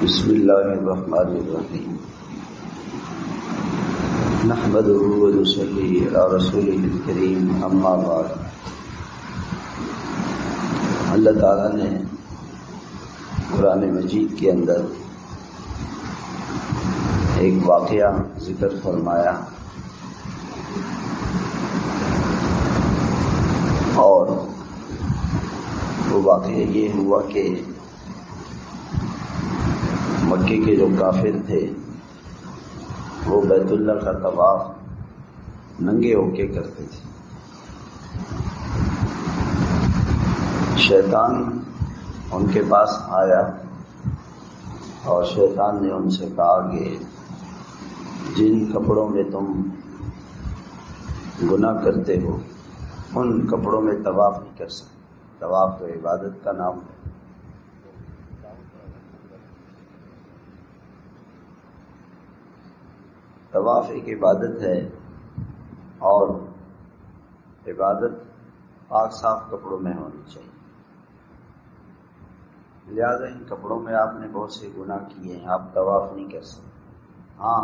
بسم اللہ الرحمن الرحیم نحمده ونصلی علی رسولہ الکریم اما بعد۔ اللہ تعالیٰ نے قرآن مجید کے اندر ایک واقعہ ذکر فرمایا اور وہ واقعہ یہ ہوا کہ مکے کے جو کافر تھے وہ بیت اللہ کا طواف ننگے ہو کے کرتے تھے۔ شیطان ان کے پاس آیا اور شیطان نے ان سے کہا کہ جن کپڑوں میں تم گناہ کرتے ہو ان کپڑوں میں طواف نہیں کر سکتے۔ طواف تو عبادت کا نام ہے۔ طواف ایک عبادت ہے اور عبادت پاک صاف کپڑوں میں ہونی چاہیے، لہذا ان کپڑوں میں آپ نے بہت سے گناہ کیے ہیں، آپ طواف نہیں کر سکتے۔ ہاں،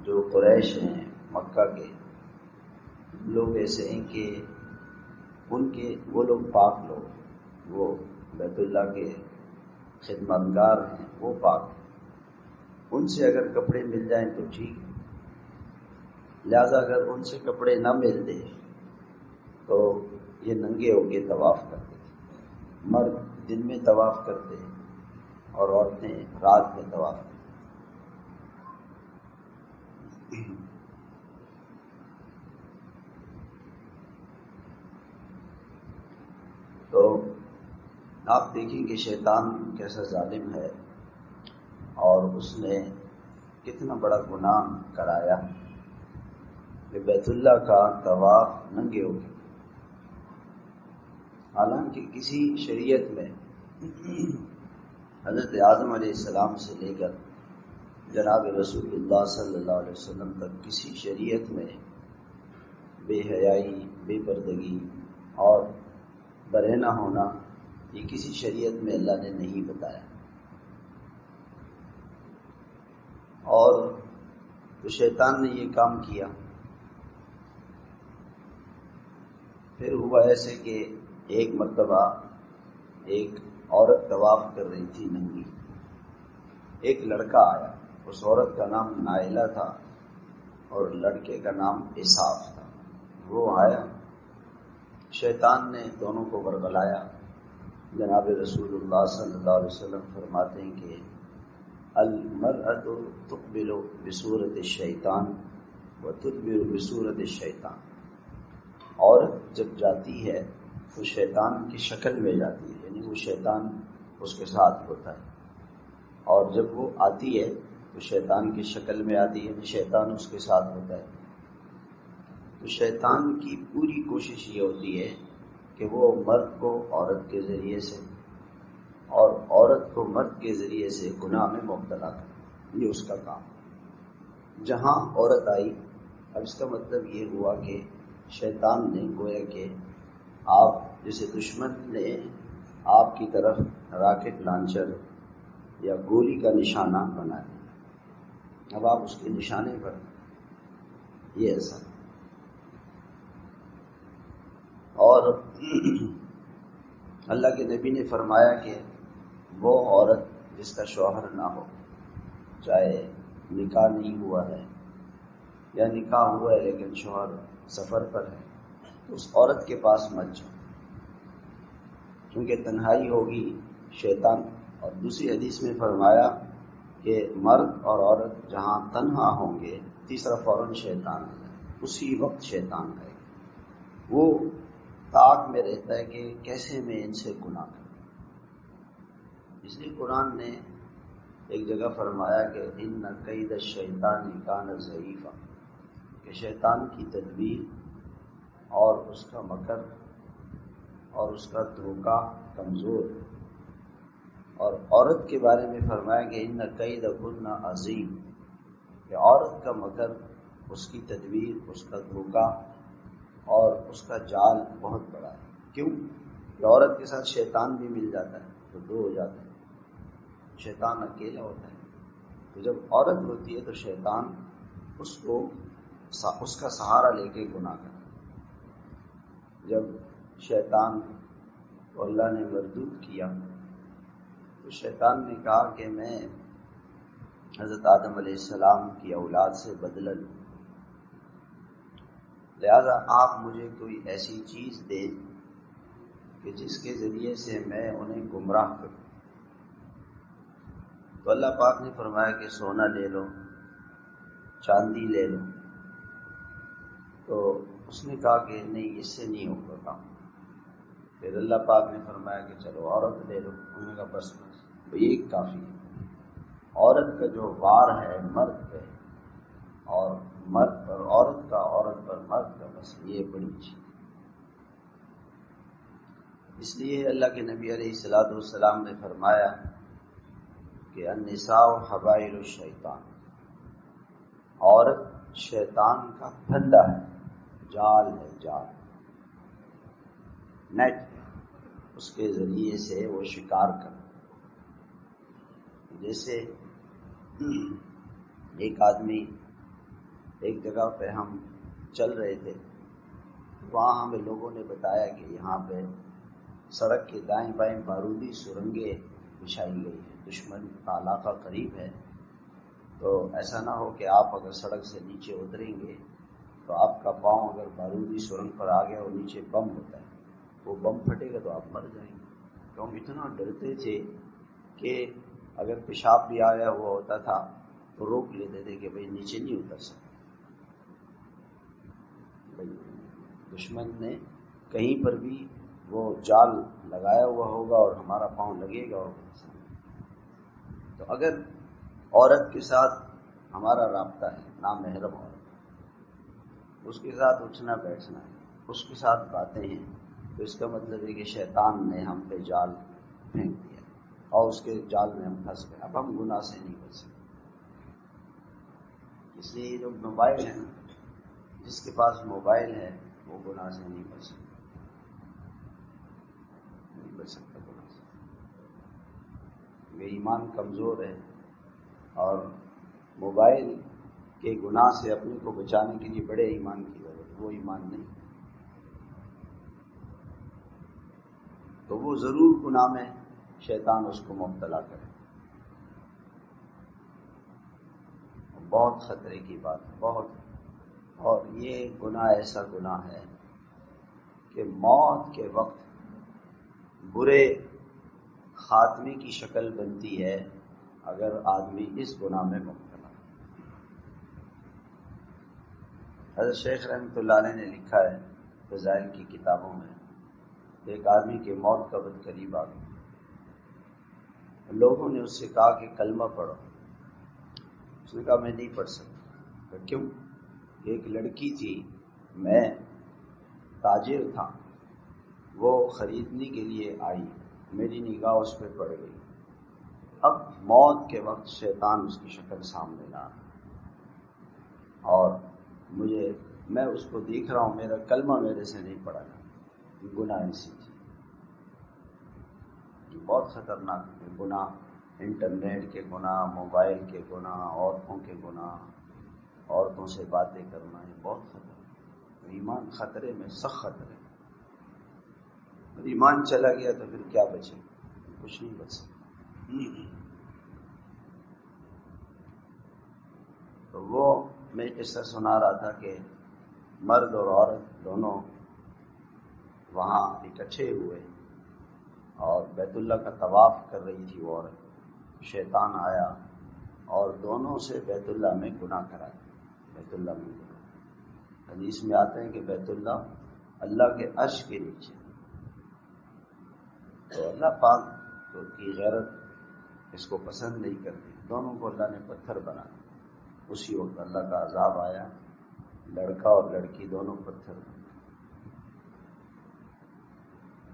جو قریش ہیں مکہ کے لوگ ایسے ہیں کہ وہ لوگ پاک لوگ، وہ بیت اللہ کے خدمتگار ہیں، وہ پاک ہیں، ان سے اگر کپڑے مل جائیں تو ٹھیک ہے۔ لہذا اگر ان سے کپڑے نہ ملتے تو یہ ننگے ہو کے طواف کرتے تھے۔ مرد دن میں طواف کرتے اور عورتیں رات میں طواف کرتے۔ تو آپ دیکھیں کہ شیطان کیسا ظالم ہے اور اس نے کتنا بڑا گناہ کرایا کہ بیت اللہ کا طواف ننگے ہو گئے۔ حالانکہ کسی شریعت میں حضرت آدم علیہ السلام سے لے کر جناب رسول اللہ صلی اللہ علیہ وسلم تک کسی شریعت میں بے حیائی، بے پردگی اور برہنہ ہونا یہ کسی شریعت میں اللہ نے نہیں بتایا۔ اور تو شیطان نے یہ کام کیا۔ پھر ہوا ایسے کہ ایک مرتبہ ایک عورت طواف کر رہی تھی ننگی، ایک لڑکا آیا، اس عورت کا نام نائلہ تھا اور لڑکے کا نام اساف تھا۔ وہ آیا، شیطان نے دونوں کو ورغلایا۔ جناب رسول اللہ صلی اللہ علیہ وسلم فرماتے ہیں کہ المرأۃ تقبل بصورت الشیطان وتدبر بصورت الشیطان، عورت جب جاتی ہے تو شیطان کی شکل میں جاتی ہے، یعنی وہ شیطان اس کے ساتھ ہوتا ہے، اور جب وہ آتی ہے تو شیطان کی شکل میں آتی ہے، یعنی شیطان اس کے ساتھ ہوتا ہے۔ تو شیطان کی پوری کوشش یہ ہوتی ہے کہ وہ مرد کو عورت کے ذریعے سے اور عورت کو مرد کے ذریعے سے گناہ میں مبتلا کرے، یہ اس کا کام۔ جہاں عورت آئی، اب اس کا مطلب یہ ہوا کہ شیطان نے گویا کہ آپ جیسے دشمن نے آپ کی طرف راکٹ لانچر یا گولی کا نشانہ بنایا، اب آپ اس کے نشانے پر یہ ایسا۔ اور اللہ کے نبی نے فرمایا کہ وہ عورت جس کا شوہر نہ ہو، چاہے نکاح نہیں ہوا ہے یا نکاح ہوا ہے لیکن شوہر سفر پر ہے، تو اس عورت کے پاس مت جاؤ، کیونکہ تنہائی ہوگی شیطان۔ اور دوسری حدیث میں فرمایا کہ مرد اور عورت جہاں تنہا ہوں گے، تیسرا فوراً شیطان آئے گا، اسی وقت شیطان آئے گا، وہ طاق میں رہتا ہے کہ کیسے میں ان سے گناہ کروں۔ اس لیے قرآن نے ایک جگہ فرمایا کہ ان کید الشیطان کان ضعیفا، کہ شیطان کی تدبیر اور اس کا مکر اور اس کا دھوکہ کمزور۔ اور عورت کے بارے میں فرمایا کہ ان کیدکن عظیم، کہ عورت کا مکر، اس کی تدبیر، اس کا دھوکہ اور اس کا جال بہت بڑا ہے۔ کیوں؟ کہ عورت کے ساتھ شیطان بھی مل جاتا ہے تو دو ہو جاتے ہیں۔ شیطان اکیلا ہوتا ہے. تو جب عورت ہوتی ہے تو شیطان اس کا سہارا لے کے گناہ کرتا ہے. جب شیطان کو اللہ نے مردود کیا تو شیطان نے کہا کہ میں حضرت آدم علیہ السلام کی اولاد سے بدلہ لوں، لہذا آپ مجھے کوئی ایسی چیز دیں کہ جس کے ذریعے سے میں انہیں گمراہ کروں. تو اللہ پاک نے فرمایا کہ سونا لے لو، چاندی لے لو. تو اس نے کہا کہ نہیں، اس سے نہیں ہوگا کام. پھر اللہ پاک نے فرمایا کہ چلو عورت لے لو. انہوں نے کہا بس یہ کافی ہے. عورت کا جو وار ہے مرد پہ، اور مرد پر عورت کا، عورت پر مرد کا، بس یہ بڑی چیز. اس لیے اللہ کے نبی علیہ الصلوۃ والسلام نے فرمایا کہ النساء حبائل الشیطان، عورت شیطان کا پھندا ہے، جال ہے، جال، نیٹ. اس کے ذریعے سے وہ شکار کر. جیسے ایک آدمی، ایک جگہ پہ ہم چل رہے تھے، وہاں ہمیں لوگوں نے بتایا کہ یہاں پہ سڑک کے دائیں بائیں بارودی سرنگیں بچھائی گئی ہیں، دشمن کا علاقہ قریب ہے. تو ایسا نہ ہو کہ آپ اگر سڑک سے نیچے اتریں گے تو آپ کا پاؤں اگر بارودی سرنگ پر آ گیا، اور نیچے بم ہوتا ہے، وہ بم پھٹے گا تو آپ مر جائیں گے. تو ہم اتنا ڈرتے تھے کہ اگر پیشاب بھی آیا ہوا ہوتا تھا تو روک لیتے تھے کہ بھئی نیچے نہیں اتر سکتے. دشمن نے کہیں پر بھی وہ جال لگایا ہوا ہوگا اور ہمارا پاؤں لگے گا. اور تو اگر عورت کے ساتھ ہمارا رابطہ ہے، نامحرم عورت، اس کے ساتھ اٹھنا بیٹھنا ہے، اس کے ساتھ باتیں ہیں، تو اس کا مطلب ہے کہ شیطان نے ہم پہ جال پھینک دیا اور اس کے جال میں ہم پھنس گئے. اب ہم گناہ سے نہیں بچ سکتے. اس لیے جو موبائل ہے، جس کے پاس موبائل ہے وہ گناہ سے نہیں بچ سکتا، نہیں بچ سکتا گناہ سے. یہ ایمان کمزور ہے، اور موبائل کے گناہ سے اپنے کو بچانے کے لیے بڑے ایمان کی ضرورت. وہ ایمان نہیں تو وہ ضرور گناہ میں شیطان اس کو مبتلا کرے. بہت خطرے کی بات ہے، بہت. اور یہ گناہ ایسا گناہ ہے کہ موت کے وقت برے خاتمے کی شکل بنتی ہے اگر آدمی اس گناہ میں مبتلا. حضرت شیخ رحمۃ اللہ علیہ نے لکھا ہے فضائل کی کتابوں میں، ایک آدمی کے موت کا وقت قریب آ گیا. لوگوں نے اس سے کہا کہ کلمہ پڑھو. اس نے کہا میں نہیں پڑھ سکتا. کیوں؟ ایک لڑکی تھی، میں تاجر تھا، وہ خریدنے کے لیے آئی، میری نگاہ اس پہ پڑ گئی. اب موت کے وقت شیطان اس کی شکل سامنے لا رہا، اور میں اس کو دیکھ رہا ہوں، میرا کلمہ میرے سے نہیں پڑا گا. گناہ ایسی تھی، بہت خطرناک گناہ. انٹرنیٹ کے گناہ، موبائل کے گناہ، عورتوں کے گناہ، عورتوں سے باتیں کرنا، یہ بہت خطرہ. ایمان خطرے میں، سخت خطرے. ایمان چلا گیا تو پھر کیا بچے؟ کچھ نہیں بچ سکتا. تو وہ میں قصہ سنا رہا تھا کہ مرد اور عورت دونوں وہاں اکٹھے ہوئے اور بیت اللہ کا طواف کر رہی تھی وہ عورت. شیطان آیا اور دونوں سے بیت اللہ میں گناہ کرایا. بیت اللہ میں گناہ، حدیث میں آتے ہیں کہ بیت اللہ اللہ کے عرش کے نیچے. تو اللہ پاک کی غیرت اس کو پسند نہیں کرتی. دونوں کو اللہ نے پتھر بنا دیا. اسی وقت اللہ کا عذاب آیا، لڑکا اور لڑکی دونوں پتھر بنے.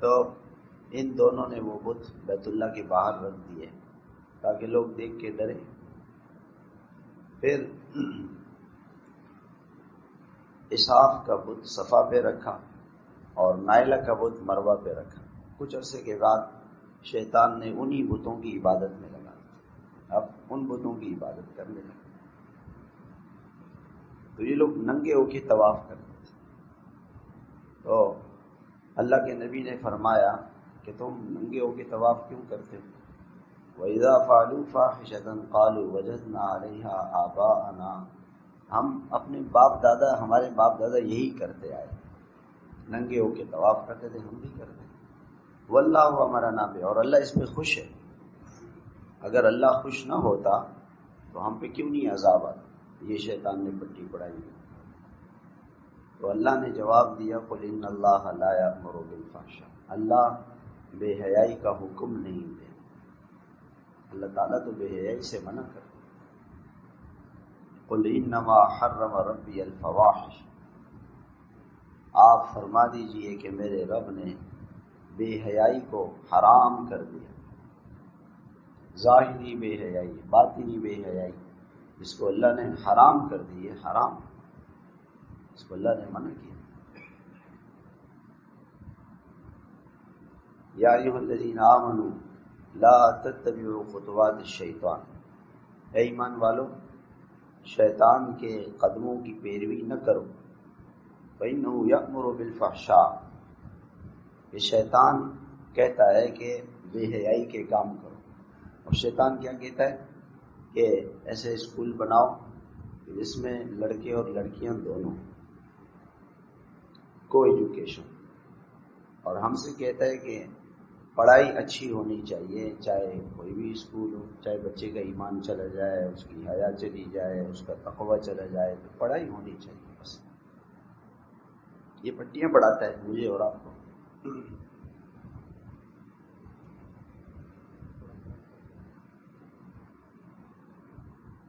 تو ان دونوں نے وہ بت بیت اللہ کے باہر رکھ دیے تاکہ لوگ دیکھ کے ڈریں. پھر اسحاق کا بت صفا پہ رکھا اور نائلہ کا بت مروہ پہ رکھا. کچھ عرصے کے بعد شیطان نے انہی بتوں کی عبادت میں لگا دیا. اب ان بتوں کی عبادت کرنے لگے. تو یہ لوگ ننگے ہو کے طواف کرتے تھے. تو اللہ کے نبی نے فرمایا کہ تم ننگے ہو کے طواف کیوں کرتے ہو؟ وَإِذَا فَعَلُوا فَاحِشَةً قَالُوا وَجَدْنَا عَلَيْهَا آبَاءَنَا. ہم اپنے ہمارے باپ دادا یہی کرتے آئے، ننگے ہو کے طواف کرتے تھے، ہم بھی کرتے ہیں. وَاللَّهُ أَمَرَنَا بِهِ. اور اللہ اس پہ خوش ہے. اگر اللہ خوش نہ ہوتا تو ہم پہ کیوں نہیں عذاب آتا؟ یہ شیطان نے پٹی پڑھائی. تو اللہ نے جواب دیا قُلْ إِنَّ اللَّهَ لَا يَأْمُرُ بِالْفَحْشَاءِ. اللہ بے حیائی کا حکم نہیں دے. اللہ تعالیٰ تو بے حیائی سے منع کرتا. قُلْ إِنَّمَا حَرَّمَ رَبِّيَ الْفَوَاحِشَ. آپ فرما دیجئے کہ میرے رب نے بے حیائی کو حرام کر دیا. ظاہری بے حیائی، باطنی بے حیائی، جس کو اللہ نے حرام کر دی ہے، حرام، اس کو اللہ نے منع کیا. یا ایھا الذین آمنوا لا تتبعوا خطوات الشیطان. اے ایمان والو، شیطان کے قدموں کی پیروی نہ کرو. فإنہ یأمر بالفحشاء. یہ شیطان کہتا ہے کہ بے حیائی کے کام کرو. اور شیطان کیا کہتا ہے کہ ایسے اسکول بناؤ جس میں لڑکے اور لڑکیاں دونوں، کو ایجوکیشن. اور ہم سے کہتا ہے کہ پڑھائی اچھی ہونی چاہیے، چاہے کوئی بھی اسکول ہو، چاہے بچے کا ایمان چلا جائے، اس کی حیا چلی جائے، اس کا تقوی چلا جائے، تو پڑھائی ہونی چاہیے. بس یہ پٹیاں پڑھاتا ہے مجھے اور آپ کو.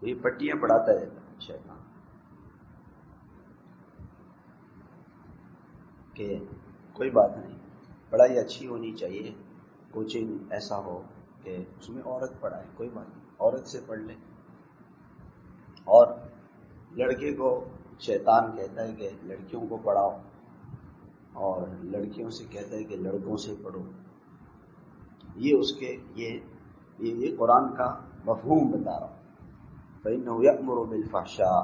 یہ پٹیاں پڑھاتا ہے شیطان کہ کوئی بات نہیں، پڑھائی اچھی ہونی چاہیے، کوچنگ ایسا ہو کہ اس میں عورت پڑھائے، کوئی بات نہیں، عورت سے پڑھ لے. اور لڑکے کو شیطان کہتا ہے کہ لڑکیوں کو پڑھاؤ، اور لڑکیوں سے کہتا ہے کہ لڑکوں سے پڑھو. یہ اس کے یہ قرآن کا مفہوم بتا رہا ہوں. فإنہ یأمر بالفحشاء.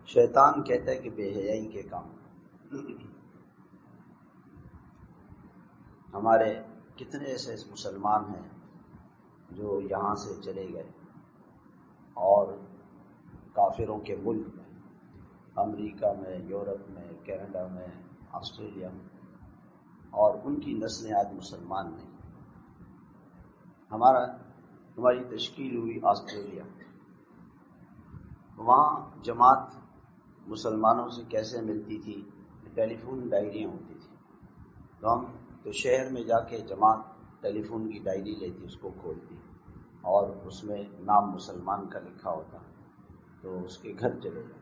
شیطان کہتا ہے کہ بے حیائی کے کام. ہمارے کتنے ایسے مسلمان ہیں جو یہاں سے چلے گئے اور کافروں کے ملک میں، امریکہ میں، یورپ میں، کینیڈا میں، آسٹریلیا میں، اور ان کی نسلیں آج مسلمان نہیں. ہماری تشکیل ہوئی آسٹریلیا. وہاں جماعت مسلمانوں سے کیسے ملتی تھی؟ ٹیلی فون ڈائریاں ہوتی تھی. تو شہر میں جا کے جماعت ٹیلی فون کی ڈائری لیتی، اس کو کھولتی، اور اس میں نام مسلمان کا لکھا ہوتا، تو اس کے گھر چلے جاتے.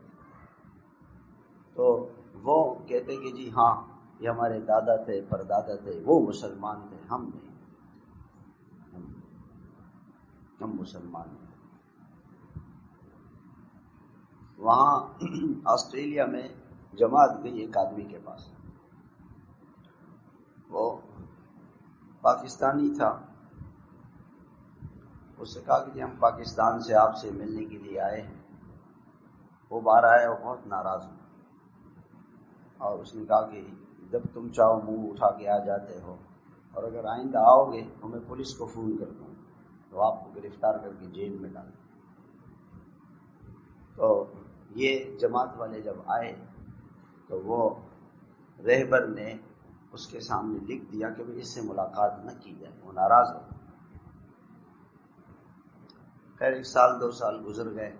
تو وہ کہتے کہ جی ہاں، یہ ہمارے دادا تھے، پردادا تھے، وہ مسلمان تھے، ہم نہیں، ہم مسلمان ہیں. وہاں آسٹریلیا میں جماعت گئی ایک آدمی کے پاس. وہ پاکستانی تھا. اس سے کہا کہ جی ہم پاکستان سے آپ سے ملنے کے لیے آئے ہیں. وہ باہر آیا، وہ بہت ناراض ہوا، اور اس نے کہا کہ جب تم چاہو منہ اٹھا کے آ جاتے ہو، اور اگر آئندہ آؤ گے تو میں پولیس کو فون کر دوں، تو آپ کو گرفتار کر کے جیل میں ڈال. تو یہ جماعت والے جب آئے تو وہ رہبر نے اس کے سامنے لکھ دیا کہ اس سے ملاقات نہ کی جائے. وہ ناراض ہو. خیر 1 سال 2 سال گزر گئے.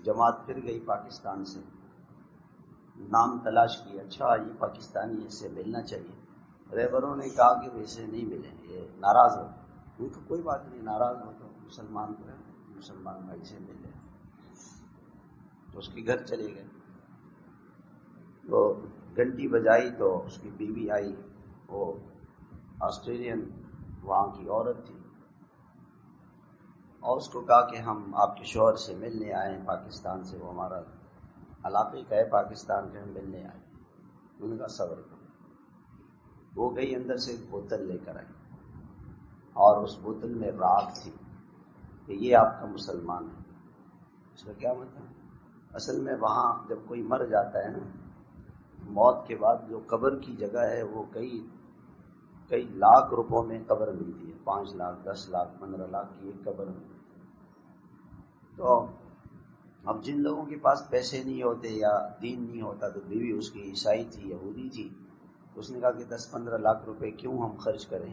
جماعت پھر گئی پاکستان سے، نام تلاش کیا، اچھا یہ پاکستانی، اس سے ملنا چاہیے. رہبروں نے کہا کہ وہ اسے نہیں ملیں، یہ ناراض ہو. وہ تو کوئی بات نہیں، ناراض ہو تو مسلمان کو مسلمان بھائی سے ملے. تو اس کے گھر چلے گئے. تو گھنٹی بجائی تو اس کی بیوی آئی. وہ آسٹریلین وہاں کی عورت تھی، اور اس کو کہا کہ ہم آپ کے شوہر سے ملنے آئے ہیں پاکستان سے، وہ ہمارا علاقے کا ہے، پاکستان کے ہم ملنے آئے. ان کا صبر کرو. وہ گئی اندر سے ایک بوتل لے کر آئی، اور اس بوتل میں راکھ تھی. کہ یہ آپ کا مسلمان ہے. اس کا کیا مطلب؟ اصل میں وہاں جب کوئی مر جاتا ہے نا، موت کے بعد جو قبر کی جگہ ہے وہ کئی لاکھ روپوں میں قبر ملتی ہے. 5 لاکھ 10 لاکھ 15 لاکھ کی ایک قبر ملتی. تو اب جن لوگوں کے پاس پیسے نہیں ہوتے یا دین نہیں ہوتا، تو بیوی اس کی عیسائی تھی، یہودی تھی، اس نے کہا کہ 10-15 لاکھ روپے کیوں ہم خرچ کریں.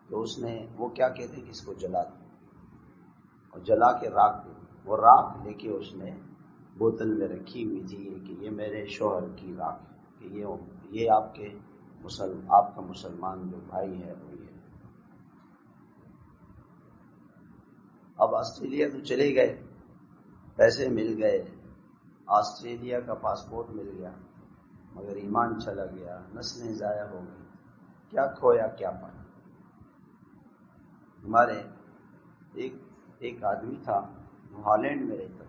تو اس نے وہ کیا کہتے کہ اس کو جلا دیں اور جلا کے راکھ دیں. وہ راکھ لے کے اس نے بوتل میں رکھی ہوئی تھی کہ یہ میرے شوہر کی راکھ ہے، کہ یہ آپ کا مسلمان جو بھائی ہے وہ یہ. اب آسٹریلیا تو چلے گئے، پیسے مل گئے، آسٹریلیا کا پاسپورٹ مل گیا، مگر ایمان چلا گیا، نسلیں ضائع ہو گئی. کیا کھویا کیا پایا. ہمارے ایک آدمی تھا، وہ ہالینڈ میں رہتا تھا.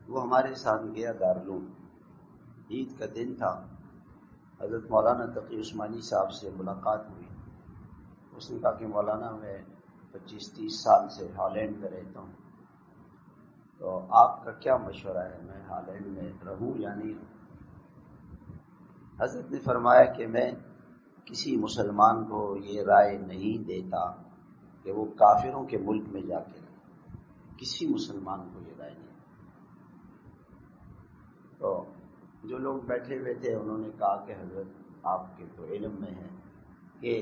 وہ ہمارے ساتھ گیا دارالعلوم. عید کا دن تھا، حضرت مولانا تقی عثمانی صاحب سے ملاقات ہوئی. اس نے کہا کہ مولانا میں 25-30 سال سے ہالینڈ میں رہتا ہوں، تو آپ کا کیا مشورہ ہے، میں ہالینڈ میں رہوں یا نہیں رہوں. حضرت نے فرمایا کہ میں کسی مسلمان کو یہ رائے نہیں دیتا کہ وہ کافروں کے ملک میں جا کے رہے. کسی مسلمان کو یہ رائے نہیں. تو جو لوگ بیٹھے ہوئے تھے انہوں نے کہا کہ حضرت آپ کے تو علم میں ہے کہ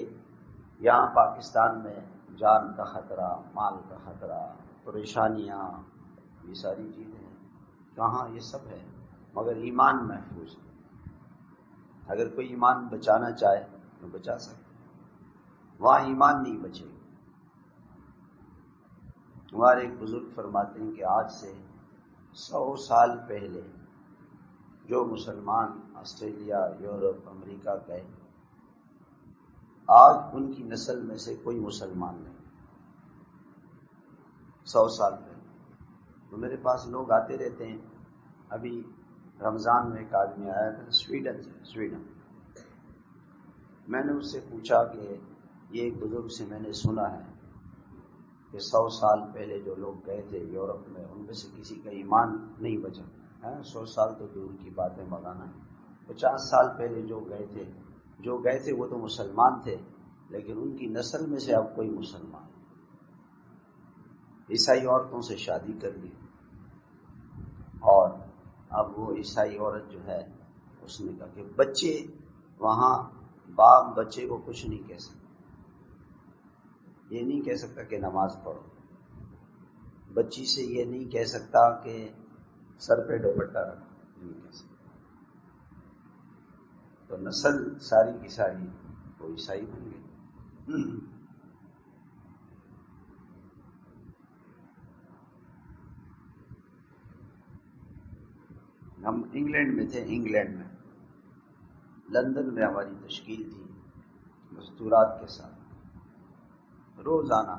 یہاں پاکستان میں جان کا خطرہ، مال کا خطرہ، پریشانیاں، یہ ساری چیزیں ہیں. کہاں یہ سب ہے، مگر ایمان محفوظ ہے. اگر کوئی ایمان بچانا چاہے تو بچا سکے. وہاں ایمان نہیں بچے. ہمارے ایک بزرگ فرماتے ہیں کہ آج سے 100 سال پہلے جو مسلمان آسٹریلیا، یورپ، امریکہ گئے، آج ان کی نسل میں سے کوئی مسلمان نہیں. 100 سال پہلے تو میرے پاس لوگ آتے رہتے ہیں. ابھی رمضان میں ایک آدمی آیا تھا سویڈن. میں نے اس سے پوچھا کہ یہ ایک بزرگ سے میں نے سنا ہے کہ 100 سال پہلے جو لوگ گئے تھے یورپ میں، ان میں سے کسی کا ایمان نہیں بچا. 100 سال تو دور کی بات ہے مولانا. 50 سال پہلے جو گئے تھے وہ تو مسلمان تھے، لیکن ان کی نسل میں سے اب کوئی مسلمان. عیسائی عورتوں سے شادی کر لی، اور اب وہ عیسائی عورت جو ہے اس نے کہا کہ بچے وہاں، باپ بچے کو کچھ نہیں کہہ سکتا. یہ نہیں کہہ سکتا کہ نماز پڑھو. بچی سے یہ نہیں کہہ سکتا کہ سر پہ دوپٹہ رکھو، نہیں کہہ سکتا. تو نسل ساری کی ساری وہ عیسائی بن گئی. ہم انگلینڈ میں تھے، انگلینڈ میں لندن میں ہماری تشکیل تھی مستورات کے ساتھ. روزانہ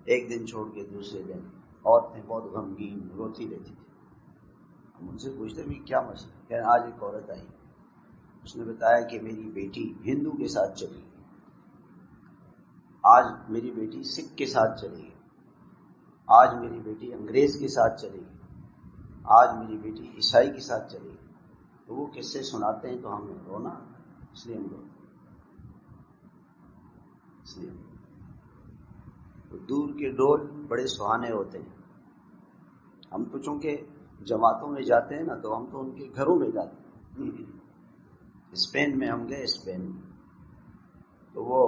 ایک دن چھوڑ کے دوسرے دن عورتیں بہت غمگین روتی رہتی تھی. ہم ان سے پوچھتے بھی کیا مسئلہ. کہ آج ایک عورت آئی، اس نے بتایا کہ میری بیٹی ہندو کے ساتھ چلی گئی، آج میری بیٹی سکھ کے ساتھ چلی گئی، آج میری بیٹی انگریز کے ساتھ چلی گئی، آج میری بیٹی عیسائی کے ساتھ چلی گئی. تو وہ قصے سناتے ہیں تو ہمیں رونا، اس لیے ہم روتے. اس لیے دور کے ڈول بڑے سہانے ہوتے ہیں. ہم تو چونکہ جماعتوں میں جاتے ہیں نا، تو ہم تو ان کے گھروں میں جاتے ہیں. اسپین میں ہم گئے، اسپین میں تو وہ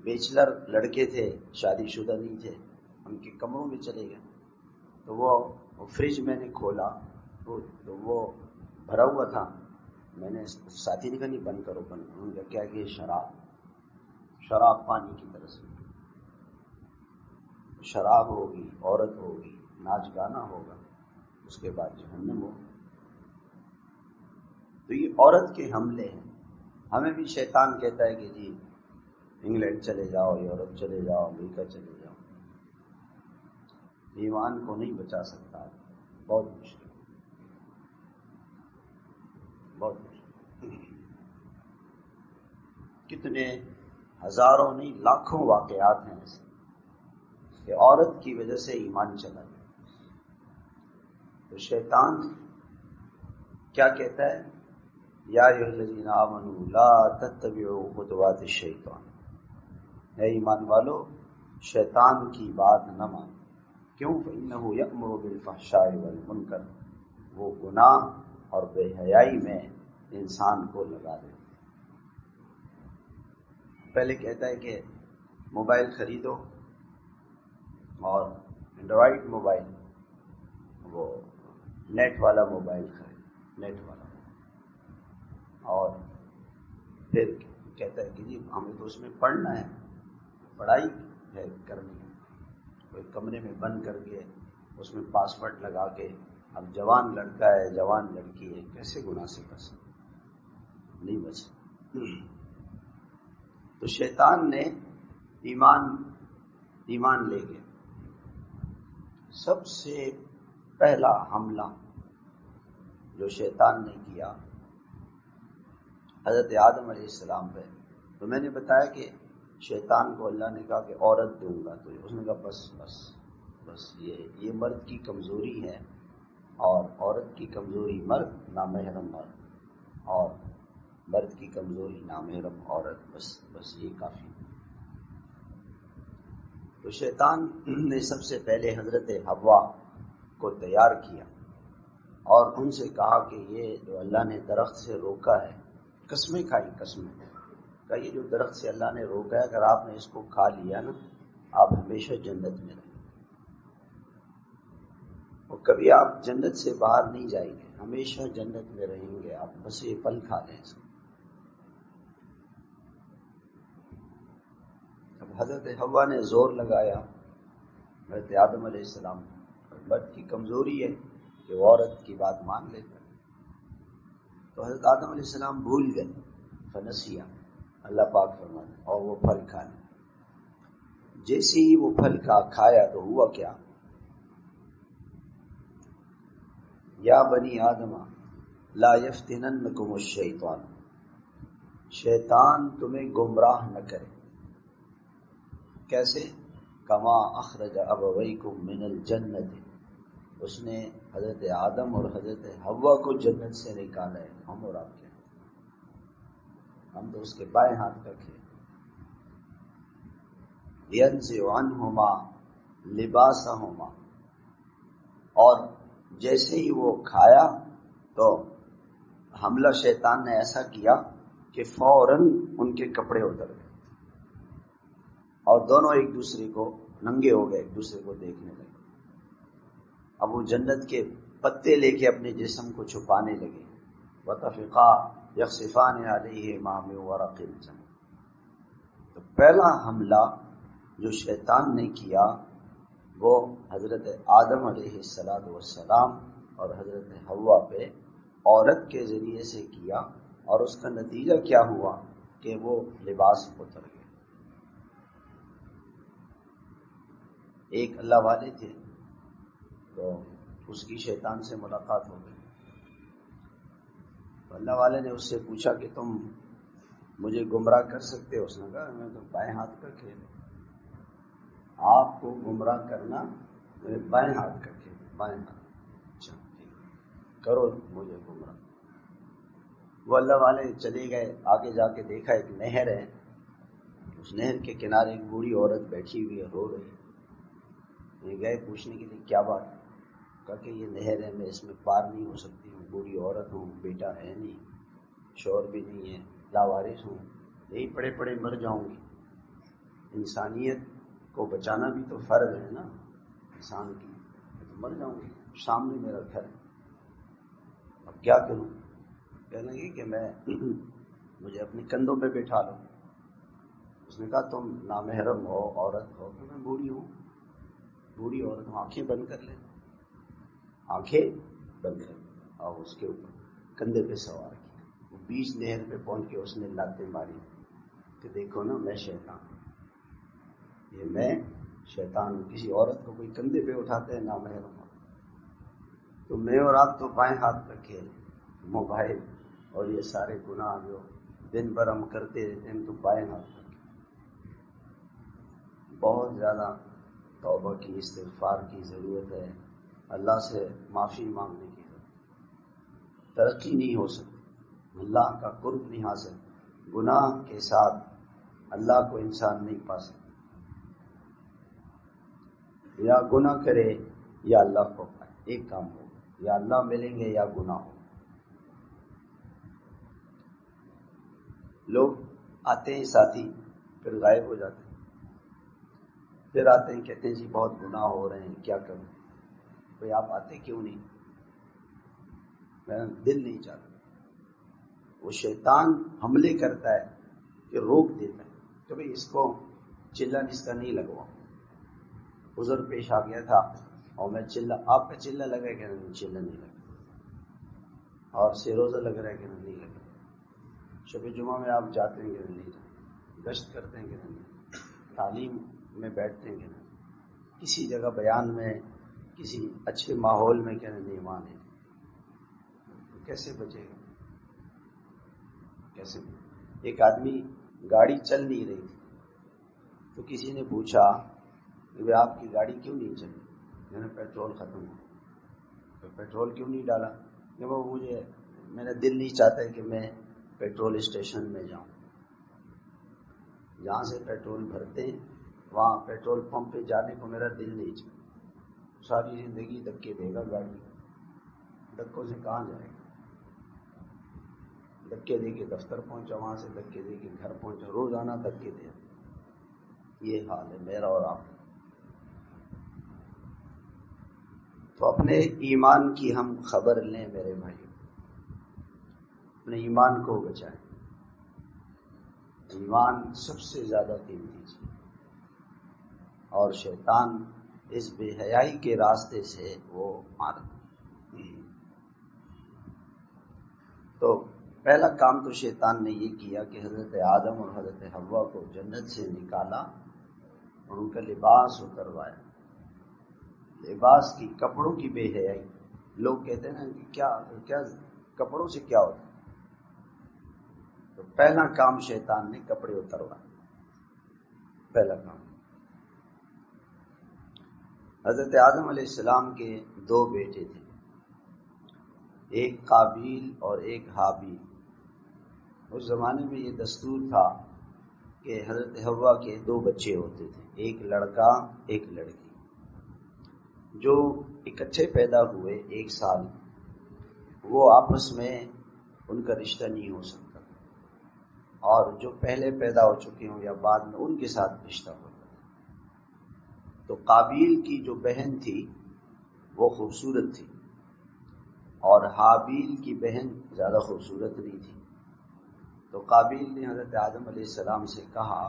بیچلر لڑکے تھے، شادی شدہ نہیں تھے. ان کے کمروں میں چلے گئے تو وہ فریج میں نے کھولا تو وہ بھرا ہوا تھا. میں نے ساتھی نے کہا نہیں بند کرو بند کرو. انہوں نے کیا کہ شراب پانی کی طرح سے. شراب ہوگی، عورت ہوگی، ناچ گانا ہوگا، اس کے بعد جہنم ہوگا. تو یہ عورت کے حملے ہیں. ہمیں بھی شیطان کہتا ہے کہ جی انگلینڈ چلے جاؤ، یورپ چلے جاؤ، امریکہ چلے جاؤ. ایمان کو نہیں بچا سکتا، بہت مشکل، بہت مشکل. کتنے ہزاروں نہیں لاکھوں واقعات ہیں ایسے کہ عورت کی وجہ سے ایمان چلا جائے. تو شیطان کیا کہتا ہے؟ یا ایھا الذین آمنوا لا تتبعوا خطوات الشیطان، اے ایمان والو شیطان کی بات نہ مانو. کیوں؟ فإنہ یأمر بالفحشاء والمنکر، وہ گناہ اور بے حیائی میں انسان کو لگا دے. پہلے کہتا ہے کہ موبائل خریدو، اور اینڈرائڈ موبائل، وہ نیٹ والا موبائل خرید، نیٹ والا. اور پھر کہتا ہے کہ جی ہمیں تو اس میں پڑھنا ہے، پڑھائی ہے کرنی ہے. کوئی کمرے میں بند کر کے اس میں پاسورڈ لگا کے، اب جوان لڑکا ہے جوان لڑکی ہے، کیسے گناہ سے بچ نہیں بچ. تو شیطان نے ایمان لے گیا. سب سے پہلا حملہ جو شیطان نے کیا حضرت آدم علیہ السلام پہ. تو میں نے بتایا کہ شیطان کو اللہ نے کہا کہ عورت دوں گا، تو اس نے کہا بس یہ مرد کی کمزوری ہے، اور عورت کی کمزوری مرد، نامحرم مرد، اور مرد کی کمزوری نامحرم عورت، بس یہ کافی. تو شیطان نے سب سے پہلے حضرت حوا کو تیار کیا اور ان سے کہا کہ یہ جو اللہ نے درخت سے روکا ہے، قسمیں کھائی، قسمیں کہ یہ جو درخت سے اللہ نے روکا ہے، اگر آپ نے اس کو کھا لیا نا، آپ ہمیشہ جنت میں رہیں، اور کبھی آپ جنت سے باہر نہیں جائیں گے، ہمیشہ جنت میں رہیں گے آپ، بس یہ پھل کھا لیں. اب حضرت حوا نے زور لگایا حضرت آدم علیہ السلام، مرد کی کمزوری ہے کہ وہ عورت کی بات مان لیتا ہے. تو حضرت آدم علیہ السلام بھول گئے، فنسیا، اللہ پاک فرماتے ہیں، اور وہ پھل کھا لیا. جیسے ہی وہ پھل کھایا تو ہوا کیا؟ یا بنی آدم لا یفتننکم الشیطان، شیطان تمہیں گمراہ نہ کرے. کیسے؟ کما اخرج ابویکم من الجنت، اس نے حضرت آدم اور حضرت حوا کو جنت سے نکالا ہے. ہم اور آپ کیا؟ ہم تو اس کے بائیں ہاتھ کا کھیل. ینزع عنہما لباسہما، اور جیسے ہی وہ کھایا تو حملہ شیطان نے ایسا کیا کہ فوراً ان کے کپڑے اتر گئے اور دونوں ایک دوسرے کو ننگے ہو گئے، ایک دوسرے کو دیکھنے لگے. اب وہ جنت کے پتے لے کے اپنے جسم کو چھپانے لگے. وطفقا یخصفان علیہما من ورق الجنۃ. تو پہلا حملہ جو شیطان نے کیا وہ حضرت آدم علیہ السلام اور حضرت حوا پہ عورت کے ذریعے سے کیا، اور اس کا نتیجہ کیا ہوا کہ وہ لباس اتر گئے. ایک اللہ والے تھے، تو اس کی شیطان سے ملاقات ہو گئی. تو اللہ والے نے اس سے پوچھا کہ تم مجھے گمراہ کر سکتے ہو؟ اس نے کہا میں تو بائیں ہاتھ کا کھیل، آپ کو گمراہ کرنا میرے بائیں ہاتھ کا کھیل، بائیں ہاتھ. اچھا کرو مجھے گمراہ. وہ اللہ والے چلے گئے، آگے جا کے دیکھا ایک نہر ہے، اس نہر کے کنارے ایک بوڑھی عورت بیٹھی ہوئی ہے، رو رہی. یہ گئے پوچھنے کے لیے کیا بات؟ کہا کہ یہ نہر ہے، میں اس میں پار نہیں ہو سکتی ہوں، بوڑھی عورت ہوں، بیٹا ہے نہیں، شوہر بھی نہیں ہے، لاوارث ہوں، یہی پڑے پڑے مر جاؤں گی. انسانیت کو بچانا بھی تو فرض ہے نا انسان کی، تو مر جاؤں گی، سامنے میرا گھر ہے، اب کیا کروں؟ کہنے لگی کہ مجھے اپنے کندھوں پہ بٹھا لو. اس نے کہا تم نامحرم ہو، عورت ہو. کہ میں بوڑھی ہوں، بوڑھی عورت ہوں، آنکھیں بند کر لیں، آنکھیں بند کر لیں، اور اس کے اوپر کندھے پہ سوار کیا. وہ بیچ نہر پہ پہنچ کے اس نے لاتیں ماری کہ دیکھو نا میں شیطان ہوں، یہ میں شیطان ہوں. کسی عورت کو کوئی کندھے پہ اٹھاتے ہیں نامحرم ہو. تو میں اور آپ تو بائیں ہاتھ کا کھیل، موبائل اور یہ سارے گناہ جو دن بھر ہم کرتے رہتے ہیں تو بائیں ہاتھ کا کھیل. بہت زیادہ توبہ کی، استغفار کی ضرورت ہے، اللہ سے معافی مانگنے کی ضرورت۔ ترقی نہیں ہو سکتی، اللہ کا قرب نہیں حاصل، گناہ کے ساتھ اللہ کو انسان نہیں پا سکتا۔ یا گناہ کرے یا اللہ کو پائے، ایک کام ہو، یا اللہ ملیں گے یا گناہ ہو۔ لوگ آتے ہیں ساتھی، پھر غائب ہو جاتے ہیں، پھر آتے ہیں کہتے ہیں جی بہت گناہ ہو رہے ہیں، کیا کروں؟ بھئی آپ آتے کیوں نہیں؟ میرا دل نہیں چاہتا۔ وہ شیطان حملے کرتا ہے کہ روک دیتا ہے کہ بھئی اس کو چلہ اس کا نہیں لگوا۔ عذر پیش آ گیا تھا اور میں آپ کا چلہ لگا ہے کہ نہیں؟ چلہ نہیں لگا۔ اور سے روزہ لگ رہا ہے کہ نہیں لگا۔ شب جمعہ میں آپ جاتے ہیں کہ نہیں جاتے؟ گشت کرتے ہیں کہ نہیں؟ تعلیم میں بیٹھتے ہیں کہ نہیں؟ کسی جگہ بیان میں، کسی اچھے ماحول میں کہ نہیں وہاں نہیں؟ تو کیسے بچے گا؟ کیسے؟ ایک آدمی گاڑی چل نہیں رہی تھی تو کسی نے پوچھا کہ آپ کی گاڑی کیوں نہیں چلی؟ میں نے پیٹرول ختم ہو۔ تو پیٹرول کیوں نہیں ڈالا؟ کہ وہ میرا دل نہیں چاہتا ہے کہ میں پیٹرول اسٹیشن میں جاؤں، جہاں سے پیٹرول بھرتے ہیں وہاں پیٹرول پمپ پہ جانے کو میرا دل نہیں چاہتا۔ ساری زندگی دھکے دے گا گاڑی، دھکوں سے کہاں جائے گا؟ دھکے دے کے دفتر پہنچا، وہاں سے دھکے دے کے گھر پہنچا، روزانہ دھکے دے۔ یہ حال ہے میرا اور آپ۔ تو اپنے ایمان کی ہم خبر لیں میرے بھائی، اپنے ایمان کو بچائیں۔ ایمان سب سے زیادہ قیمتی چیز، اور شیطان اس بے حیائی کے راستے سے وہ مارتا۔ تو پہلا کام تو شیطان نے یہ کیا کہ حضرت آدم اور حضرت حوا کو جنت سے نکالا اور ان کا لباس اتروایا۔ لباس کی، کپڑوں کی بے حیائی۔ لوگ کہتے ہیں نا کہ کیا کپڑوں سے کیا ہوتا؟ تو پہلا کام شیطان نے کپڑے اتروایا، پہلا کام۔ حضرت آدم علیہ السلام کے دو بیٹے تھے، ایک قابیل اور ایک حابیل۔ اس زمانے میں یہ دستور تھا کہ حضرت حوا کے دو بچے ہوتے تھے، ایک لڑکا ایک لڑکی۔ جو اکٹھے پیدا ہوئے ایک سال، وہ آپس میں ان کا رشتہ نہیں ہو سکتا، اور جو پہلے پیدا ہو چکے ہوں یا بعد میں ان کے ساتھ رشتہ ہوتا۔ تو قابیل کی جو بہن تھی وہ خوبصورت تھی، اور حابیل کی بہن زیادہ خوبصورت نہیں تھی۔ تو قابیل نے حضرت آدم علیہ السلام سے کہا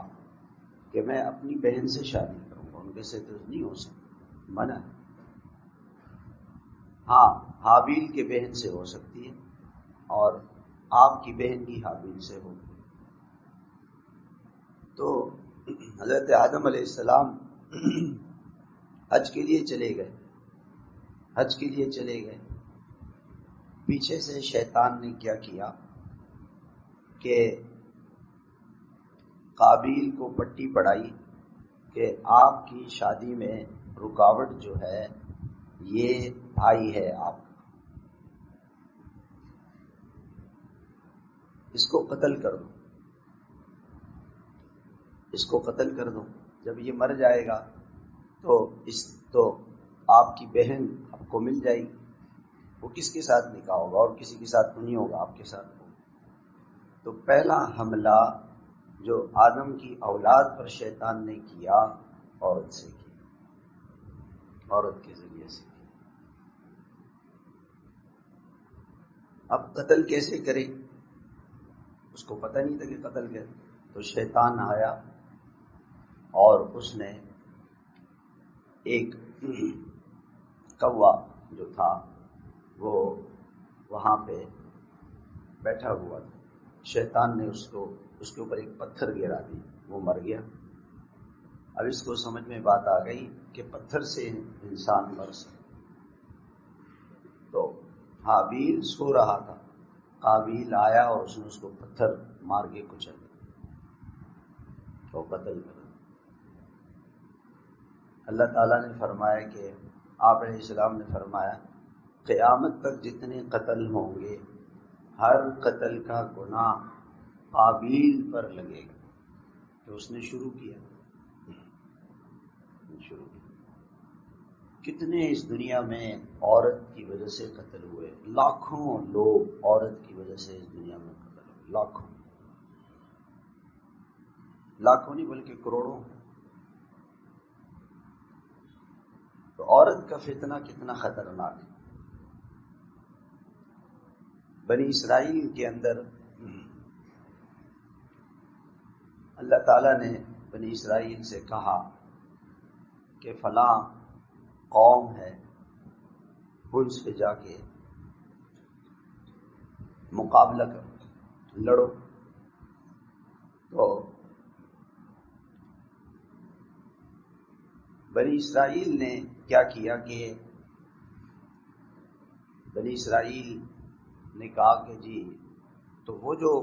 کہ میں اپنی بہن سے شادی کروں گا، ان کے سے تو نہیں ہو سکتا، منع ہے۔ ہاں، حابیل کے بہن سے ہو سکتی ہے، اور آپ کی بہن کی حابیل سے ہوگی۔ تو حضرت آدم علیہ السلام حج کے لیے چلے گئے۔ پیچھے سے شیطان نے کیا کیا کہ قابیل کو پٹی پڑھائی کہ آپ کی شادی میں رکاوٹ جو ہے یہ بھائی ہے آپ کا، اس کو قتل کر دو، جب یہ مر جائے گا تو آپ کی بہن آپ کو مل جائے گی۔ وہ کس کے ساتھ نکاح ہوگا؟ اور کسی کے ساتھ تو نہیں ہوگا، آپ کے ساتھ ہوگا۔ تو پہلا حملہ جو آدم کی اولاد پر شیطان نے کیا، عورت سے کیا، عورت کے ذریعے سے کیا۔ اب قتل کیسے کرے؟ اس کو پتہ نہیں تھا کہ قتل کرے۔ تو شیطان آیا اور اس نے ایک کوا جو تھا وہ وہاں پہ بیٹھا ہوا تھا، شیطان نے اس کے اوپر ایک پتھر گرا دی، وہ مر گیا۔ اب اس کو سمجھ میں بات آ گئی کہ پتھر سے انسان مر سکتا۔ تو حابیل سو رہا تھا، قابیل آیا اور اس نے اس کو پتھر مار کے کچل دیا، تو قتل کر۔ اللہ تعالیٰ نے فرمایا کہ آپ علیہ السلام نے فرمایا قیامت تک جتنے قتل ہوں گے ہر قتل کا گناہ قابیل پر لگے گا کہ اس نے شروع کیا. کتنے اس دنیا میں عورت کی وجہ سے قتل ہوئے، لاکھوں لوگ عورت کی وجہ سے اس دنیا میں قتل ہوئے، لاکھوں نہیں بلکہ کروڑوں. تو عورت کا فتنہ کتنا خطرناک ہے. بنی اسرائیل کے اندر اللہ تعالیٰ نے بنی اسرائیل سے کہا کہ فلاں قوم ہے، ان سے جا کے مقابلہ کرو، لڑو. تو بنی اسرائیل نے کیا کیا کہ بنی اسرائیل نے کہا کہ جی تو وہ جو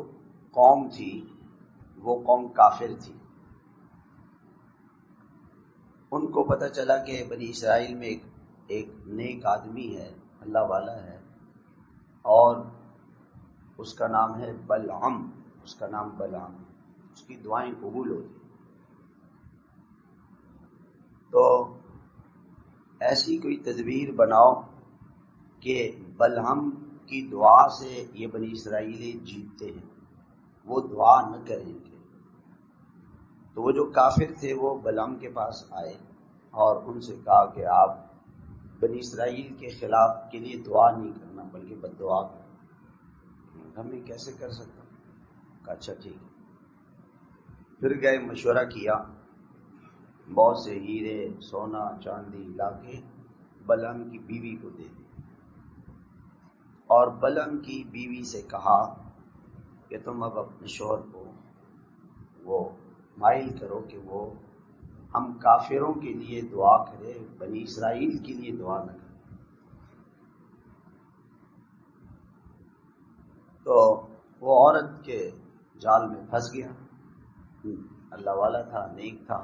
قوم تھی وہ قوم کافر تھی. ان کو پتہ چلا کہ بنی اسرائیل میں ایک نیک آدمی ہے، اللہ والا ہے، اور اس کا نام ہے بلعم. اس کا نام بلعم، اس کی دعائیں قبول ہوتی. تو ایسی کوئی تدبیر بناؤ کہ بلعم کی دعا سے یہ بنی اسرائیل جیتتے ہیں، وہ دعا نہ کریں گے. تو وہ جو کافر تھے وہ بلعم کے پاس آئے اور ان سے کہا کہ آپ بنی اسرائیل کے خلاف کے لیے دعا نہیں کرنا بلکہ بد دعا کرنا. ہم یہ کیسے کر سکتا؟ کہا اچھا ٹھیک ہے. پھر گئے، مشورہ کیا، بہت سے ہیرے سونا چاندی لا کے بلعم کی بیوی کو دے دی، اور بلعم کی بیوی سے کہا کہ تم اب اپنے شوہر کو وہ مائل کرو کہ وہ ہم کافروں کے لیے دعا کرے، بنی اسرائیل کے لیے دعا نہ کرے. تو وہ عورت کے جال میں پھنس گیا. اللہ والا تھا، نیک تھا.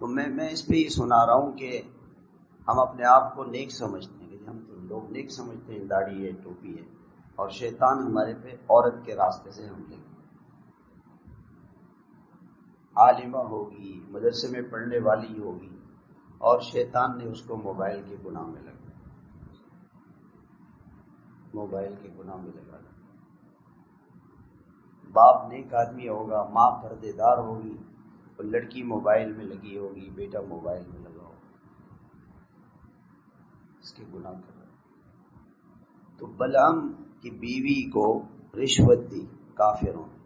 تو میں اس پہ یہ سنا رہا ہوں کہ ہم اپنے آپ کو نیک سمجھتے ہیں، ہم تو لوگ نیک سمجھتے ہیں، داڑھی ہے، ٹوپی ہے، اور شیطان ہمارے پہ عورت کے راستے سے حملے. عالمہ ہوگی، مدرسے میں پڑھنے والی ہوگی، اور شیطان نے اس کو موبائل کے گناہ میں لگا دیا. باپ نیک آدمی ہوگا، ماں پردے دار ہوگی، اور لڑکی موبائل میں لگی ہوگی، بیٹا موبائل میں لگا ہوگا، اس کے گناہ کر رہا. تو بلعم کی بیوی کو رشوت دی کافروں نے،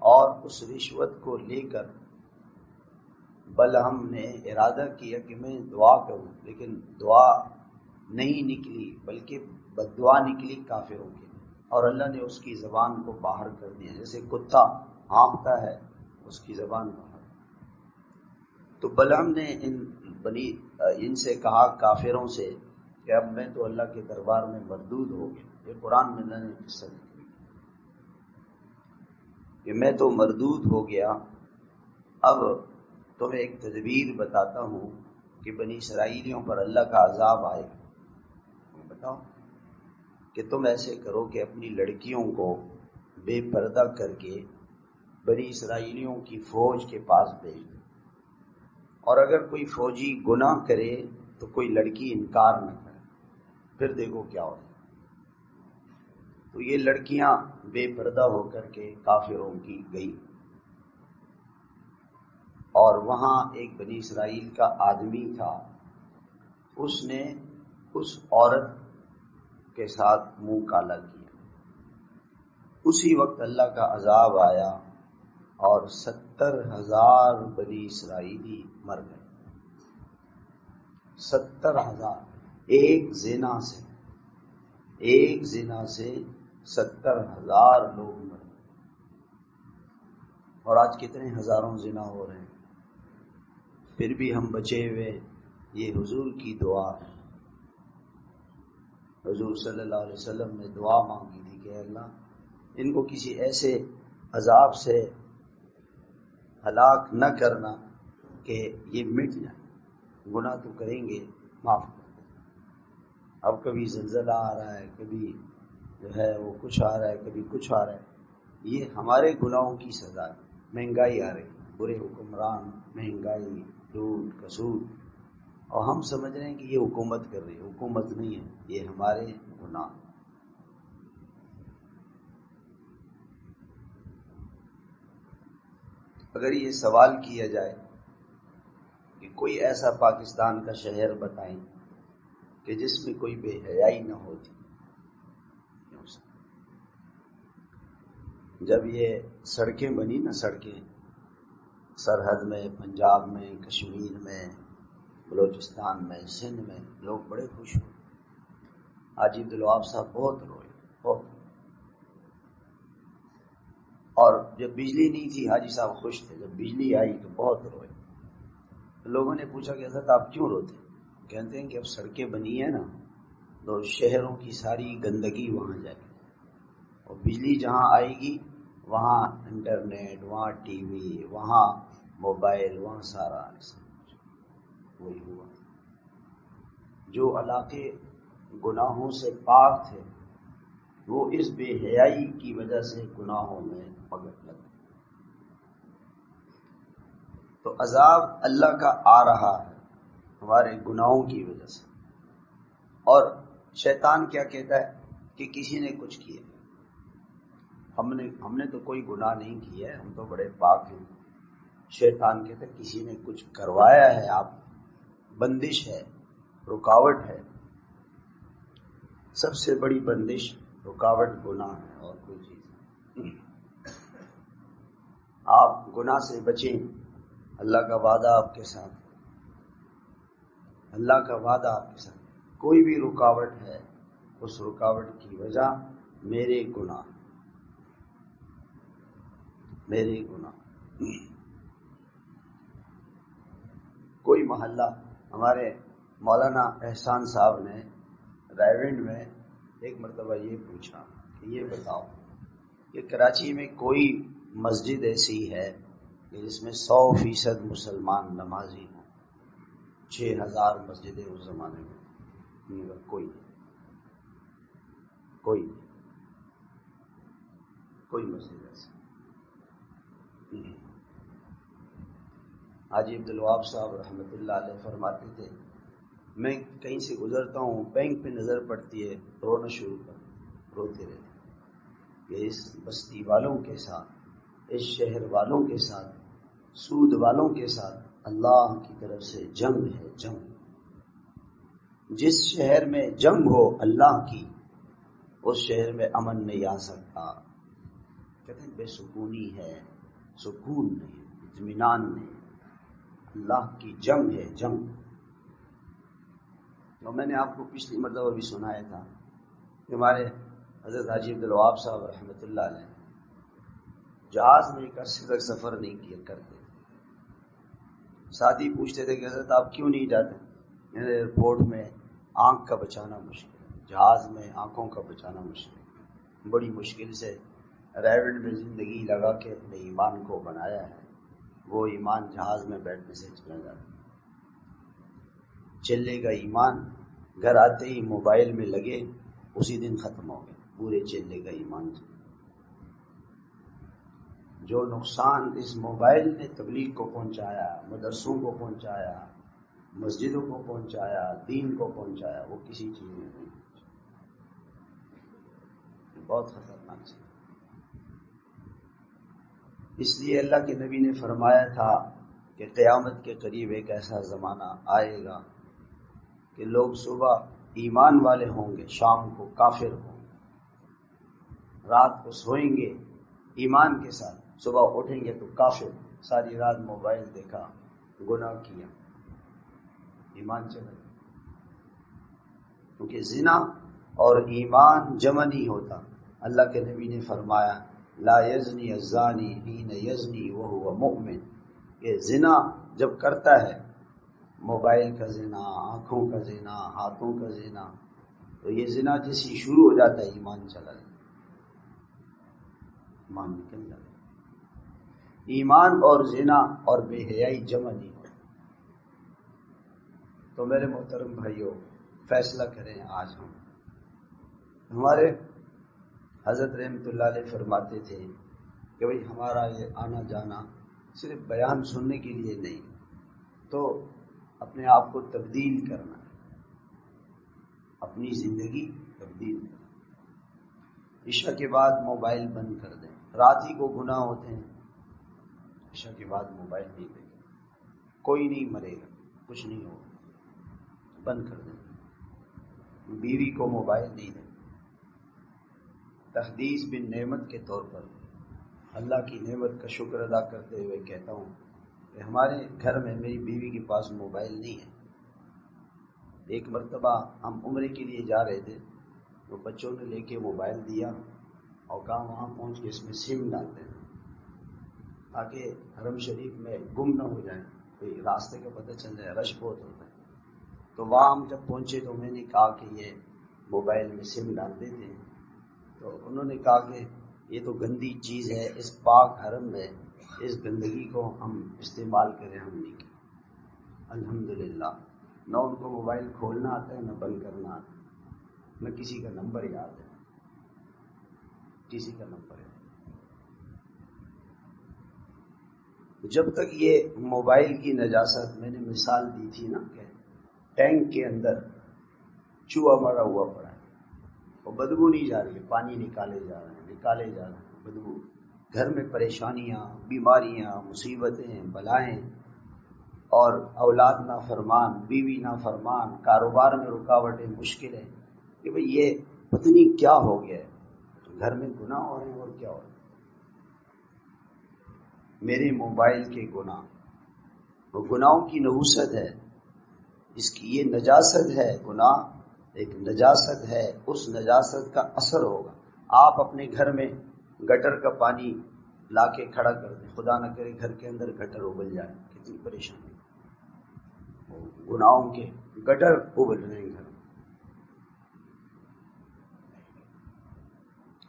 اور اس رشوت کو لے کر بلعم نے ارادہ کیا کہ میں دعا کروں، لیکن دعا نہیں نکلی بلکہ بد دعا نکلی کافروں کی، اور اللہ نے اس کی زبان کو باہر کر دیا، جیسے کتا ہانپتا ہے اس کی زبان باہر. تو بلعم نے ان سے کہا کافروں سے کہ اب میں تو اللہ کے دربار میں مردود ہو گیا. یہ قرآن میں اللہ نے قصہ لکھا کہ میں تو مردود ہو گیا. اب تمہیں ایک تدبیر بتاتا ہوں کہ بنی اسرائیلیوں پر اللہ کا عذاب آئے. بتاؤ کہ تم ایسے کرو کہ اپنی لڑکیوں کو بے پردہ کر کے بنی اسرائیلیوں کی فوج کے پاس بھیج دو، اور اگر کوئی فوجی گناہ کرے تو کوئی لڑکی انکار نہ کرے، پھر دیکھو کیا ہوتا. تو یہ لڑکیاں بے پردہ ہو کر کے کافروں کی گئی، اور وہاں ایک بنی اسرائیل کا آدمی تھا، اس نے اس عورت کے ساتھ منہ کالا کیا. اسی وقت اللہ کا عذاب آیا اور 70,000 بنی اسرائیلی مر گئے. 70,000 ایک زنا سے 70,000 لوگ مر گئے. اور آج کتنے ہزاروں زنا ہو رہے ہیں، پھر بھی ہم بچے ہوئے. یہ حضور کی دعا ہے. حضور صلی اللہ علیہ وسلم نے دعا مانگی تھی کہ اللہ ان کو کسی ایسے عذاب سے ہلاک نہ کرنا کہ یہ مٹ جائے. گناہ تو کریں گے، معاف کر دیں۔ اب کبھی زلزلہ آ رہا ہے، کبھی جو ہے وہ کچھ آ رہا ہے، کبھی کچھ آ رہا ہے، یہ ہمارے گناہوں کی سزا ہے۔ مہنگائی آ رہی، برے حکمران، مہنگائی، لوٹ کسوٹ، اور ہم سمجھ رہے ہیں کہ یہ حکومت کر رہی ہے۔ حکومت نہیں ہے، یہ ہمارے گناہ۔ اگر یہ سوال کیا جائے کہ کوئی ایسا پاکستان کا شہر بتائیں کہ جس میں کوئی بے حیائی نہ ہوتی، جب یہ سڑکیں بنی نا، سڑکیں سرحد میں، پنجاب میں، کشمیر میں، بلوچستان میں، سندھ میں، لوگ بڑے خوش ہوئے۔ حاجی عبدالوہاب صاحب بہت روئے، بہت۔ اور جب بجلی نہیں تھی حاجی صاحب خوش تھے، جب بجلی آئی تو بہت روئے۔ لوگوں نے پوچھا کہ حضرت آپ کیوں روتے؟ کہتے ہیں کہ اب سڑکیں بنی ہیں نا تو شہروں کی ساری گندگی وہاں جائے گی، اور بجلی جہاں آئے گی وہاں انٹرنیٹ، وہاں ٹی وی، وہاں موبائل، وہاں سارا وہی ہوا۔ جو علاقے گناہوں سے پاک تھے وہ اس بے حیائی کی وجہ سے گناہوں میں پگٹ لگے، تو عذاب اللہ کا آ رہا ہے ہمارے گناہوں کی وجہ سے۔ اور شیطان کیا کہتا ہے کہ کسی نے کچھ کیا، ہم نے تو کوئی گناہ نہیں کیا ہے، ہم تو بڑے پاک ہیں۔ شیطان کہتا ہے کسی نے کچھ کروایا ہے، آپ بندش ہے، رکاوٹ ہے۔ سب سے بڑی بندش، رکاوٹ گناہ ہے، اور کوئی چیز نہیں۔ آپ گناہ سے بچیں، اللہ کا وعدہ آپ کے ساتھ، اللہ کا وعدہ آپ کے ساتھ۔ کوئی بھی رکاوٹ ہے، اس رکاوٹ کی وجہ میرے گناہ، میرے گناہ۔ کوئی محلہ، ہمارے مولانا احسان صاحب نے رائیونڈ میں ایک مرتبہ یہ پوچھا کہ یہ بتاؤ کہ کراچی میں کوئی مسجد ایسی ہے کہ جس میں 100% مسلمان نمازی ہوں؟ 6000 مسجدیں اس زمانے میں، کوئی مسجد ایسی۔ حاجی عبدالوہاب صاحب رحمۃ اللہ علیہ فرماتے تھے میں کہیں سے گزرتا ہوں، بینک پہ نظر پڑتی ہے، رونا شروع کر، روتے رہتے کہ اس بستی والوں کے ساتھ، اس شہر والوں کے ساتھ، سود والوں کے ساتھ اللہ کی طرف سے جنگ ہے، جنگ۔ جس شہر میں جنگ ہو اللہ کی، اس شہر میں امن نہیں آ سکتا۔ کہتے ہیں بے سکونی ہے، سکون نہیں، اطمینان نہیں، اللہ کی جنگ ہے، جنگ۔ تو میں نے آپ کو پچھلی مرتبہ بھی سنایا تھا کہ ہمارے حضرت حاجی عبدالوہاب صاحب رحمۃ اللہ علیہ جہاز میں ایک عرصے تک سفر نہیں کیا کرتے۔ ساتھی پوچھتے تھے کہ حضرت آپ کیوں نہیں جاتے؟ ایئرپورٹ میں آنکھ کا بچانا مشکل ہے، جہاز میں آنکھوں کا بچانا مشکل ہے۔ بڑی مشکل سے رائیونڈ میں زندگی لگا کے اپنے ایمان کو بنایا ہے، وہ ایمان جہاز میں بیٹھنے سے چلا جاتا ہے۔ چلے کا ایمان گھر آتے ہی موبائل میں لگے، اسی دن ختم ہو گئے، پورے چلے کا ایمان۔ جو نقصان اس موبائل نے تبلیغ کو پہنچایا، مدرسوں کو پہنچایا، مسجدوں کو پہنچایا، دین کو پہنچایا، وہ کسی چیز میں نہیں پہنچا۔ بہت خطرناک چیز۔ اس لیے اللہ کے نبی نے فرمایا تھا کہ قیامت کے قریب ایک ایسا زمانہ آئے گا کہ لوگ صبح ایمان والے ہوں گے، شام کو کافر ہوں گے، رات کو سوئیں گے ایمان کے ساتھ، صبح اٹھیں گے تو کافر، ساری رات موبائل دیکھا، گناہ کیا، ایمان چلا گیا۔ کیونکہ زنا اور ایمان جمع نہیں ہوتا۔ اللہ کے نبی نے فرمایا لا یزنی الزانی حین یزنی وہو مؤمن، یہ زنا جب کرتا ہے، موبائل کا زنا، آنکھوں کا زنا، ہاتھوں کا زنا، تو یہ زنا جیسی شروع ہو جاتا ہے ایمان چلا جاتا ہے، ایمان نکل جاتا ہے۔ ایمان اور زنا اور بے حیائی جمع نہیں ہوتا۔ تو میرے محترم بھائیوں، فیصلہ کریں آج ہم. ہمارے حضرت رحمۃ اللہ علیہ فرماتے تھے کہ بھئی ہمارا یہ آنا جانا صرف بیان سننے کے لیے نہیں، تو اپنے آپ کو تبدیل کرنا، اپنی زندگی تبدیل کرنا. عشاء کے بعد موبائل بند کر دیں. رات ہی کو گناہ ہوتے ہیں، عشاء کے بعد موبائل نہیں دیں. کوئی نہیں مرے گا، کچھ نہیں ہوگا، بند کر دیں. بیوی کو موبائل نہیں دیں. تحدیث بن نعمت کے طور پر اللہ کی نعمت کا شکر ادا کرتے ہوئے کہتا ہوں کہ ہمارے گھر میں میری بیوی کے پاس موبائل نہیں ہے. ایک مرتبہ ہم عمرے کے لیے جا رہے تھے، تو بچوں نے لے کے موبائل دیا اور کہا وہاں پہنچ کے اس میں سم ڈالتے ہیں تاکہ حرم شریف میں گم نہ ہو جائیں، کوئی راستے کا پتہ چل جائے، رش بہت ہوتا ہے. تو وہاں ہم جب پہنچے تو میں نے کہا کہ یہ موبائل میں سم ڈال دیتے ہیں. تو انہوں نے کہا کہ یہ تو گندی چیز ہے، اس پاک حرم میں اس گندگی کو ہم استعمال کریں، ہم نہیں کی. الحمدللہ نہ ان کو موبائل کھولنا آتا ہے، نہ بند کرنا آتا ہے، نہ کسی کا نمبر یاد ہے، کسی کا نمبر ہے. جب تک یہ موبائل کی نجاست، میں نے مثال دی تھی نا کہ ٹینک کے اندر چوہا مرا ہوا پڑا ہے اور بدبو نہیں جا رہی ہے، پانی نکالے جا رہے ہیں، بدبو. گھر میں پریشانیاں، بیماریاں، مصیبتیں، بلائیں، اور اولاد نافرمان، بیوی نافرمان، کاروبار میں رکاوٹیں، مشکلیں، کہ بھئی یہ پتہ نہیں کیا ہو گیا ہے. گھر میں گناہ ہو رہے ہیں، اور کیا ہو رہا ہے. میرے موبائل کے گناہ، وہ گناہوں کی نحوست ہے، اس کی یہ نجاست ہے. گناہ ایک نجاست ہے، اس نجاست کا اثر ہوگا. آپ اپنے گھر میں گٹر کا پانی لا کے کھڑا کر دیں، خدا نہ کرے گھر کے اندر گٹر ابل جائے، کتنی پریشانی. گناہوں کے گٹر ابل رہے ہیں گھر.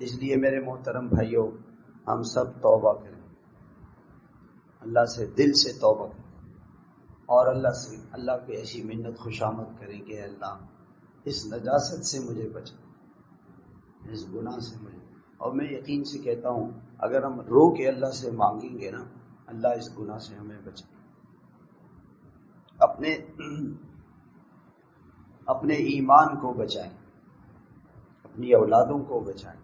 اس لیے میرے محترم بھائیوں، ہم سب توبہ کریں، اللہ سے دل سے توبہ کریں، اور اللہ کو ایسی منت خوشامد کریں کہ اللہ اس نجاست سے مجھے بچا، اس گناہ سے مجھے. اور میں یقین سے کہتا ہوں اگر ہم رو کے اللہ سے مانگیں گے نا، اللہ اس گناہ سے ہمیں بچائے. اپنے ایمان کو بچائیں، اپنی اولادوں کو بچائیں،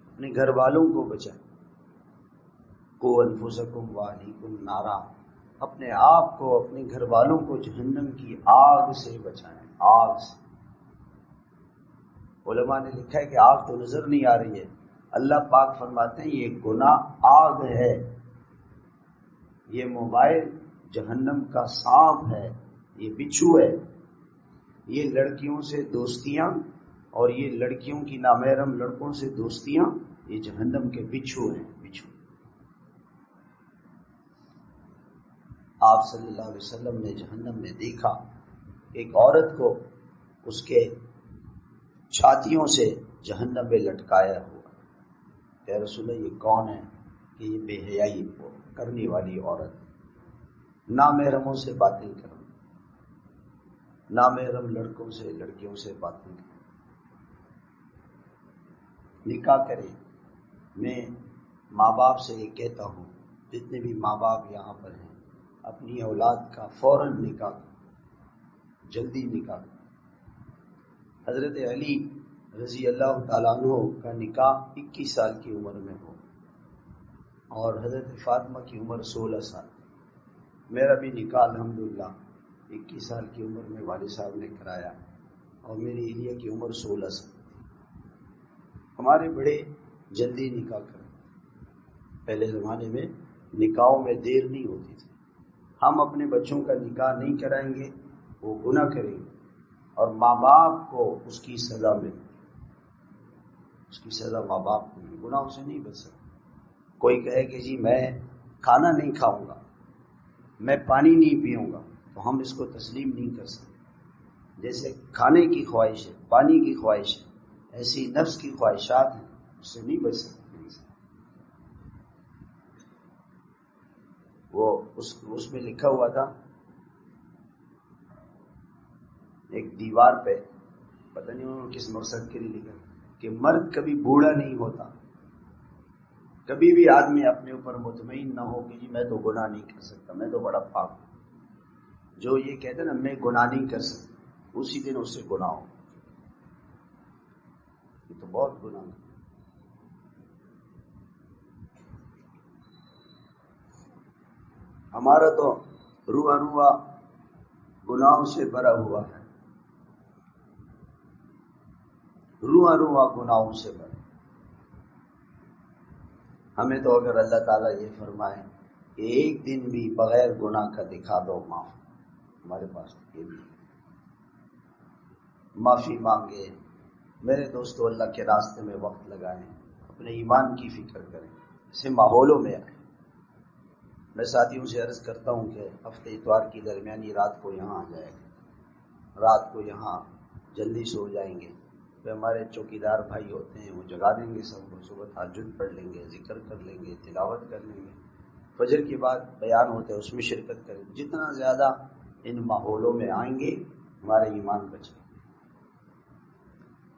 اپنے گھر والوں کو بچائیں. قوا انفسکم واہلیکم نارا، اپنے آپ کو، اپنے گھر والوں کو جہنم کی آگ سے بچائیں، آگ سے. علماء نے لکھا ہے کہ آگ تو نظر نہیں آ رہی ہے، اللہ پاک فرماتے ہیں یہ گناہ آگ ہے، یہ موبائل جہنم کا سانپ ہے، یہ بچھو ہے. یہ لڑکیوں سے دوستیاں اور یہ لڑکیوں کی نامحرم لڑکوں سے دوستیاں، یہ جہنم کے بچھو ہیں، بچھو. آپ صلی اللہ علیہ وسلم نے جہنم میں دیکھا ایک عورت کو اس کے چھاتیوں سے جہنم میں لٹکایا ہوا. کہ رسول اللہ یہ کون ہے؟ کہ یہ بے حیائی کرنے والی عورت، نامحرموں سے باتیں کرنا، نامحرم لڑکوں سے، لڑکیوں سے باتیں کرنا. نکاح کریں. میں ماں باپ سے یہ کہتا ہوں، جتنے بھی ماں باپ یہاں پر ہیں، اپنی اولاد کا فوراً نکاح کریں، جلدی نکاح کریں. حضرت علی رضی اللہ تعالیٰ عنہ کا نکاح 21 سال کی عمر میں ہو، اور حضرت فاطمہ کی عمر 16 سال. میرا بھی نکاح الحمدللہ 21 سال کی عمر میں والد صاحب نے کرایا، اور میری اہلیہ کی عمر 16 سال. ہمارے بڑے جلدی نکاح کریں. پہلے زمانے میں نکاحوں میں دیر نہیں ہوتی تھی. ہم اپنے بچوں کا نکاح نہیں کرائیں گے، وہ گناہ کریں گے، اور ماں باپ کو اس کی سزا ملے گی. اس کی سزا ماں باپ کو ملے، گناہوں سے نہیں بچ سکتا. کوئی کہے کہ جی میں کھانا نہیں کھاؤں گا، میں پانی نہیں پیوں گا، تو ہم اس کو تسلیم نہیں کر سکتے. جیسے کھانے کی خواہش ہے، پانی کی خواہش ہے، ایسی نفس کی خواہشات ہیں، اس سے نہیں بچ سکتے. وہ اس میں لکھا ہوا تھا ایک دیوار پہ پتہ نہیں انہوں نے کس مقصد کے لیے لکھا کہ مرد کبھی بوڑھا نہیں ہوتا. کبھی بھی آدمی اپنے اوپر مطمئن نہ ہو کہ جی میں تو گناہ نہیں کر سکتا، میں تو بڑا پاک ہوں. جو یہ کہتے ہیں نا میں گناہ نہیں کر سکتا، اسی دن اس سے گناہ ہو. یہ تو بہت گناہ ہے. ہمارا تو روا روا گناہوں سے بھرا ہوا ہے، روا روا گناہوں سے بھرا. ہمیں تو اگر اللہ تعالیٰ یہ فرمائے کہ ایک دن بھی بغیر گناہ کا دکھا دو معاف، ہمارے پاس یہ بھی معافی مانگے. میرے دوستو اللہ کے راستے میں وقت لگائیں، اپنے ایمان کی فکر کریں، اسے ماحولوں میں آئیں. میں ساتھیوں سے عرض کرتا ہوں کہ ہفتے اتوار کی درمیانی رات کو یہاں آ جائے گا، رات کو یہاں جلدی سو جائیں گے. پھر ہمارے چوکیدار بھائی ہوتے ہیں وہ جگا دیں گے سب کو، صبح تہجد پڑھ لیں گے، ذکر کر لیں گے، تلاوت کر لیں گے. فجر کے بعد بیان ہوتے ہیں اس میں شرکت کریں. جتنا زیادہ ان ماحولوں میں آئیں گے ہمارا ایمان بچے.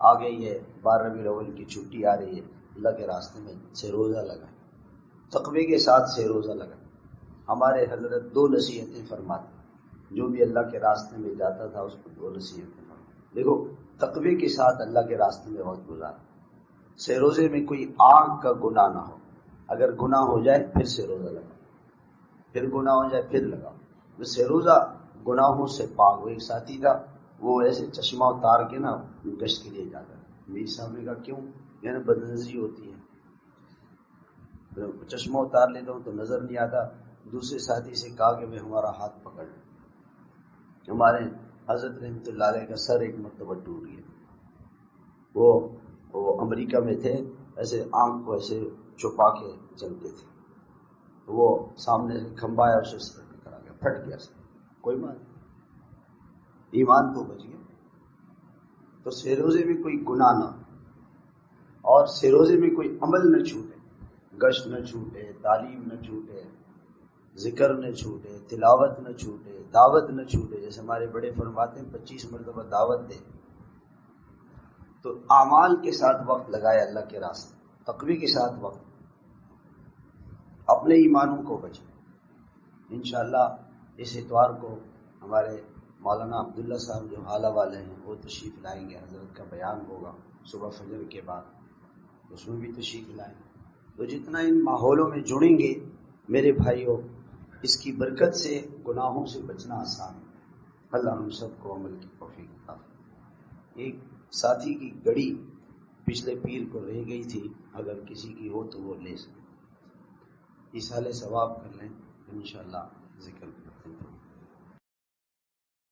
آگے یہ 12 ربیع الاول کی چھٹی آ رہی ہے، اللہ کے راستے میں سے روزہ لگائیں، تقوی کے ساتھ سے روزہ لگائیں. ہمارے حضرت 2 نصیحتیں فرماتے، جو بھی اللہ کے راستے میں جاتا تھا اس کو 2 نصیحتیں فرماتے. دیکھو تقوی کے ساتھ اللہ کے راستے میں وقت گزارا. سے روزے میں کوئی آنکھ کا گناہ نہ ہو. اگر گناہ ہو جائے پھر سے روزہ لگاؤ، پھر گناہ ہو جائے پھر لگاؤ. سے روزہ گناہوں سے پاک. وہ ایک ساتھی تھا، وہ ایسے چشمہ اتار کے نا گشت کے لیے جاتا ہے. میری صاحب نے کہا کیوں؟ یعنی بدنظری ہوتی ہے. چشمہ اتار لیتا ہوں تو نظر نہیں آتا. دوسرے ساتھی سے کہا کہ میں ہمارا ہاتھ پکڑ لیں. ہمارے حضرت رحمۃ اللہ علیہ کا سر ایک مرتبہ ٹوٹ گیا. وہ امریکہ میں تھے، ایسے آنکھ کو ایسے چھپا کے چلتے تھے. وہ سامنے سے کھمبا ہے اسے سر ٹکرا گیا، پھٹ گیا سر. کوئی بات نہیں، ایمان تو بچ گیا. تو سے روزے میں کوئی گناہ نہ، اور سے روزے میں کوئی عمل نہ چھوٹے. گشت نہ چھوٹے، تعلیم نہ چھوٹے، ذکر نہ چھوٹے، تلاوت نہ چھوٹے، دعوت نہ چھوٹے. جیسے ہمارے بڑے فرماتے ہیں 25 مرتبہ دعوت دے. تو اعمال کے ساتھ وقت لگائے اللہ کے راستے، تقوی کے ساتھ وقت، اپنے ایمانوں کو بچے. انشاءاللہ اس اتوار کو ہمارے مولانا عبداللہ صاحب جو حالہ والے ہیں وہ تشریف لائیں گے. حضرت کا بیان ہوگا صبح فجر کے بعد، اس میں بھی تشریف لائیں. تو جتنا ان ماحولوں میں جڑیں گے میرے بھائیوں، اس کی برکت سے گناہوں سے بچنا آسان ہے. اللہ ہم سب کو عمل کی توفیق عطا فرمائے. ایک ساتھی کی گڑی پچھلے پیر کو رہ گئی تھی، اگر کسی کی ہو تو وہ لے سکے. ایصال ثواب کر لیں انشاءاللہ ذکر.